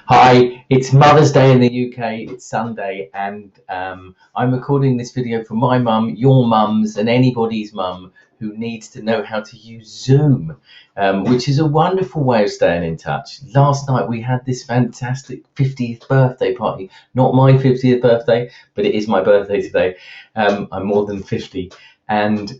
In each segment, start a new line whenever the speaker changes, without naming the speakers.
Hi, it's Mother's Day in the UK. It's Sunday, and I'm recording this video for my mum, your mum's, and anybody's mum who needs to know how to use Zoom, which is a wonderful way of staying in touch. Last night we had this fantastic 50th birthday party. Not my 50th birthday, but it is my birthday today. I'm more than 50, and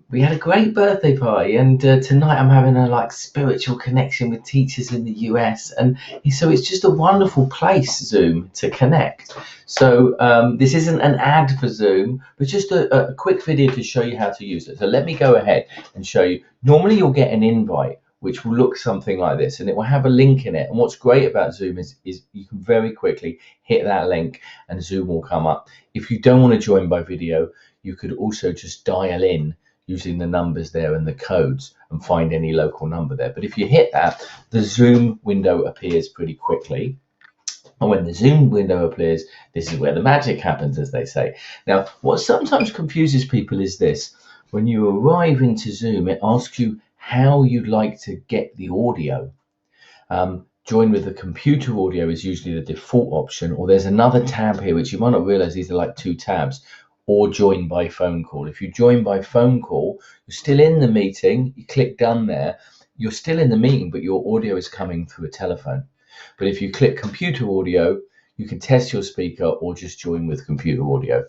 we had a great birthday party, and tonight I'm having a spiritual connection with teachers in the US, and so it's just a wonderful place, Zoom, to connect. So this isn't an ad for Zoom, but just a quick video to show you how to use it. So let me go ahead and show you. Normally you'll get an invite which will look something like this, and it will have a link in it. And what's great about Zoom is you can very quickly hit that link and Zoom will come up. If you don't want to join by video, you could also just dial in using the numbers there and the codes and find any local number there. But if you hit that, the Zoom window appears pretty quickly. And when the Zoom window appears, this is where the magic happens, as they say. Now, what sometimes confuses people is this. When you arrive into Zoom, it asks you how you'd like to get the audio. Join with the computer audio is usually the default option, or there's another tab here, which you might not realize these are like two tabs, or join by phone call. If you join by phone call, you're still in the meeting. You click done there. You're still in the meeting, but your audio is coming through a telephone. But if you click computer audio, you can test your speaker or just join with computer audio.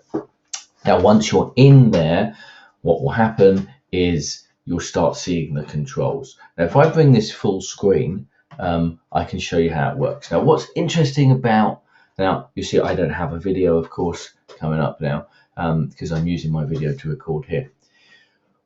Now, once you're in there, what will happen is you'll start seeing the controls. Now, if I bring this full screen, I can show you how it works. Now, what's interesting about, now you see I don't have a video, of course, coming up now, because I'm using my video to record here.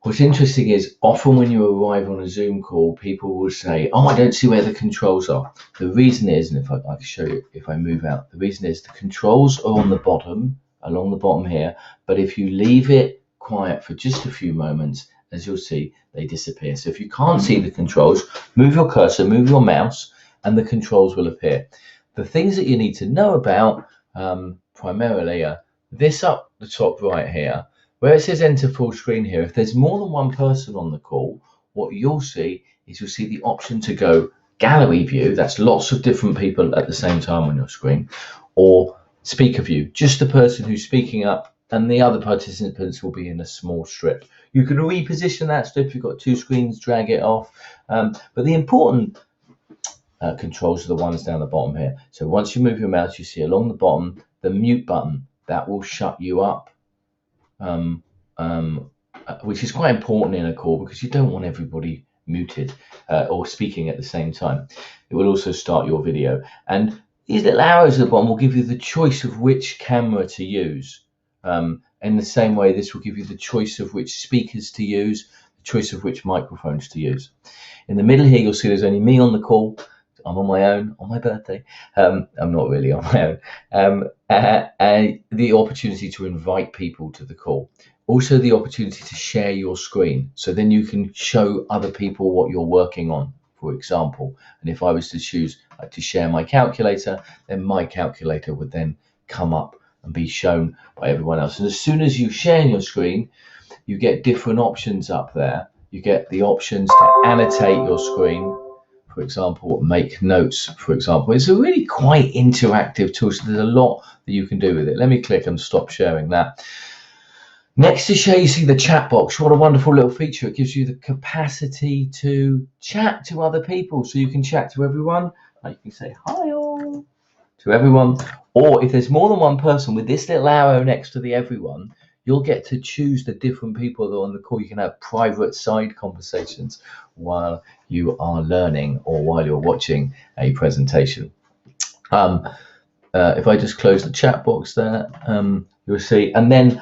What's interesting is often when you arrive on a Zoom call, people will say, oh, I don't see where the controls are. The reason is, and if I can show you, if I move out, the reason is the controls are on the bottom, along the bottom here, but if you leave it quiet for just a few moments, as you'll see, they disappear. So if you can't see the controls, move your cursor, move your mouse, and the controls will appear. The things that you need to know about primarily are this up the top right here, where it says enter full screen here. If there's more than one person on the call, what you'll see is you'll see the option to go gallery view. That's lots of different people at the same time on your screen, or speaker view, just the person who's speaking up, and the other participants will be in a small strip. You can reposition that strip if you've got two screens, drag it off. But the important controls are the ones down the bottom here. So once you move your mouse, you see along the bottom the mute button. That will shut you up, which is quite important in a call because you don't want everybody muted or speaking at the same time. It will also start your video. And these little arrows at the bottom will give you the choice of which camera to use. In the same way, this will give you the choice of which speakers to use, the choice of which microphones to use. In the middle here, you'll see there's only me on the call. I'm on my own on my birthday. I'm not really on my own. And the opportunity to invite people to the call. Also the opportunity to share your screen. So then you can show other people what you're working on, for example. And if I was to choose to share my calculator, then my calculator would then come up and be shown by everyone else. And as soon as you share your screen, you get different options up there. You get the options to annotate your screen, for example, make notes, for example. It's a really quite interactive tool, so there's a lot that you can do with it. Let me click and stop sharing that. Next to share, you see the chat box. What a wonderful little feature. It gives you the capacity to chat to other people. So you can chat to everyone. You can say hi all to everyone. Or if there's more than one person, with this little arrow next to the everyone, you'll get to choose the different people that are on the call. You can have private side conversations while you are learning or while you're watching a presentation. If I just close the chat box there, you'll see, and then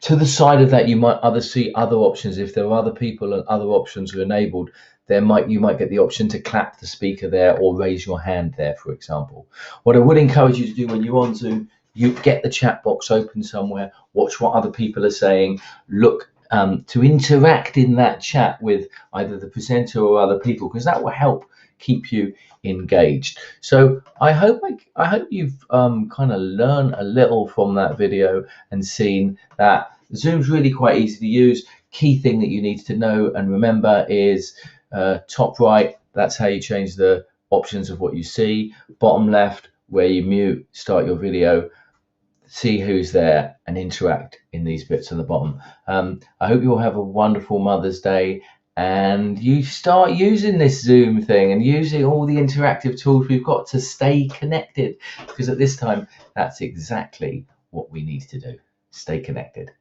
to the side of that, you might see other options. If there are other people and other options are enabled, you might get the option to clap the speaker there or raise your hand there, for example. What I would encourage you to do when you're on Zoom, you get the chat box open somewhere, watch what other people are saying, look to interact in that chat with either the presenter or other people, because that will help keep you engaged. So I hope you've kind of learned a little from that video and seen that Zoom's really quite easy to use. Key thing that you need to know and remember is top right, that's how you change the options of what you see. Bottom left, where you mute, start your video, see who's there, and interact in these bits on the bottom. I hope you all have a wonderful Mother's Day, and you start using this Zoom thing and using all the interactive tools we've got to stay connected, because at this time, that's exactly what we need to do. Stay connected.